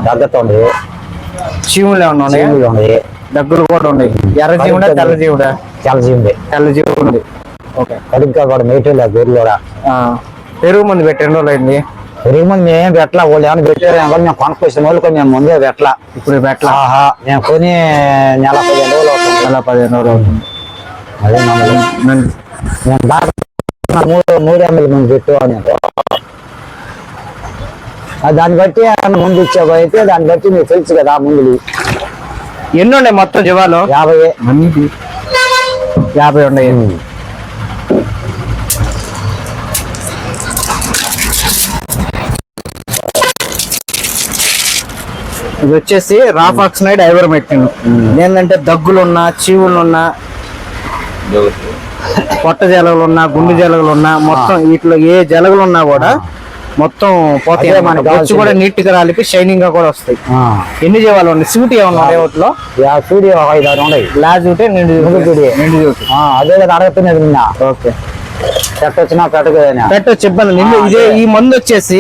దగ్గుతుంది, చీములు ఏమన్నా ఉన్నాయి, దగ్గులు కూడా ఉన్నాయి. ఎర్ర జీవుడా తెల్ల జీవుడా? తెల్ల జీవుంది. తెల్ల జీవు ఉంది. ఓకే. కడుగ్గా కూడా మేటలే గొర్రెలు కూడా. పెరుగు మంది పెట్టి ఎన్ని రోజులు అయింది? పెరుగు మంది మేమేం పెట్టలా, వాళ్ళు ఏమైనా పెట్టారు మేము కొనుక్కొచ్చిన వాళ్ళు కొన్ని మేము ముందే పెట్టలా. ఇప్పుడు పెట్టలా? మేము కొని నెల 15 రోజులు అవుతుంది. నెల 15 రోజులు అవుతుంది. అదే మేము బాగా 3 ml ముందు పెట్టు అని దాన్ని బట్టి ముందు ఇచ్చావు అయితే దాన్ని బట్టి నీకు తెలుసు కదా ముందు. ఎన్ని ఉన్నాయి మొత్తం జీవాలు? 50 ఉన్నాయి. ఇది వచ్చేసి రాఫాక్సినైడ్ ఐవర్మెక్టిన్. ఏంటంటే దగ్గులున్నా, చీవులున్నా, పొట్ట జలగలున్నా, గుండె జలగలున్నా, మొత్తం వీటిలో ఏ జలగలున్నా కూడా మొత్తం పోతాయి. మనకి కూడా నీట్ గా రాలిపి షైనింగ్ గా కూడా వస్తాయి. ఎన్ని జీవాలు ఉన్నాయి? సూటి ఏమన్నా ఉన్నాయి వాటిలో? సూడి 5, 6 ఉన్నాయి. లాజ్ ఉంటే నిండు అదే కదా అడుగుతున్నది నిన్న. ఓకే. పెట్టొచ్చినా పెట్టొచ్చు, ఇబ్బంది. నిండు ఇదే ఈ మందు వచ్చేసి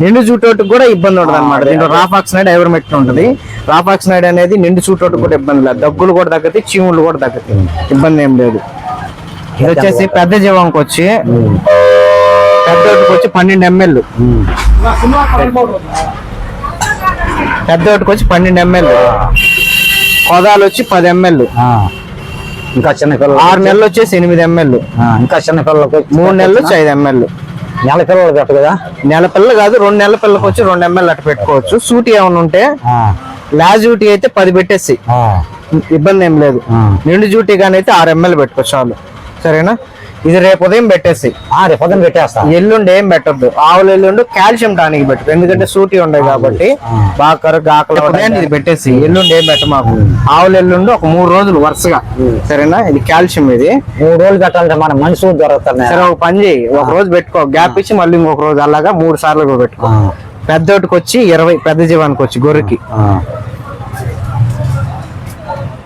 నిండు చూటోటికి కూడా ఇబ్బంది ఉండదు అనమాట. దీంట్లో రాఫాక్సినైడ్ ఐవర్మెక్టిన్ ఉంటుంది. రాఫాక్సినైడ్ అనేది నిండు చూటోటికి కూడా ఇబ్బంది లేదు. దగ్గులు కూడా తగ్గుతాయి, చీములు కూడా తగ్గుతాయి, ఇబ్బంది ఏం లేదు. ఇది వచ్చేసి పెద్ద జీవానికి వచ్చి 12 ml. పెద్దోటికి వచ్చి 12 ml. కొదాలు వచ్చి 10 ml. ఇంకా చిన్న పిల్లలు 6 నెలలు వచ్చేసి 8 ml. ఇంకా చిన్న పిల్లలకు 3 నెలలు వచ్చి 5 ml. నెల పిల్లలు పెట్టు కదా. నెల పిల్లలు కాదు, 2 నెలల పిల్లలకు వచ్చి 2 ml అట్లా పెట్టుకోవచ్చు. సూటి ఏమైనా ఉంటే లాజ్ డ్యూటీ అయితే 10 పెట్టేసి ఇబ్బంది ఏం లేదు. నిండు డ్యూటీ కానీ అయితే 6 ml పెట్టుకోవచ్చు చాలు. సరేనా? ఇది రేపు ఉదయం పెట్టేసి రేపు ఉదయం పెట్టేస్తా. ఎల్లుండి ఏం పెట్టద్దు. ఆవులు ఎల్లుండి కాల్షియం టానిక్ పెట్టు, ఎందుకంటే సూటి ఉండదు కాబట్టి. బాగా కరుగ్గా ఆకలి ఇది పెట్టేసి ఎల్లుండి ఏం పెట్ట మాకు. ఆవులు ఎల్లుండి ఒక 3 రోజులు వరుసగా. సరేనా? ఇది కాల్షియం. ఇది 3 రోజులు పెట్టాలంటే మన మనిషి దొరుకుతుంది. సరే, ఒక పని చేయి, ఒక రోజు పెట్టుకో, గ్యాప్ ఇచ్చి మళ్ళీ ఇంకొక రోజు, అలాగా 3 సార్లు పెట్టుకో. పెద్దోటికి వచ్చి 20, పెద్ద జీవానికి వచ్చి గొర్రెకి.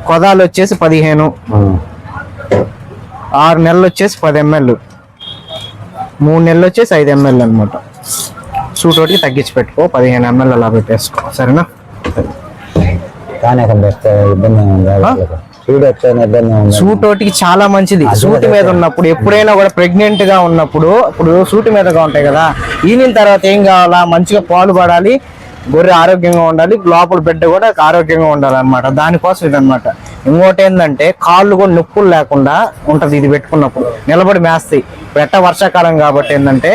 కొదాలు వచ్చేసి 15. 6 నెలలు వచ్చేసి 10 ml. 3 నెలలు వచ్చేసి 5 ml అనమాట. సూటోటికి తగ్గించి పెట్టుకో, 15 ml అలా పెట్టేసుకో. సరేనా? సూటోటికి చాలా మంచిది. సూటి మీద ఉన్నప్పుడు ఎప్పుడైనా కూడా ప్రెగ్నెంట్ గా ఉన్నప్పుడు, ఇప్పుడు సూటి మీదగా ఉంటాయి కదా, ఈనిన తర్వాత ఏం కావాలా? మంచిగా పాలు పడాలి, గొర్రె ఆరోగ్యంగా ఉండాలి, లోపల బిడ్డ కూడా ఆరోగ్యంగా ఉండాలి అనమాట. దానికోసం ఇదనమాట. ఇంకోటి ఏంటంటే కాళ్ళు కూడా నొప్పులు లేకుండా ఉంటది ఇది పెట్టుకున్నప్పుడు. నిలబడి మేస్తాయి. వర్షాకాలం కాబట్టి ఏంటంటే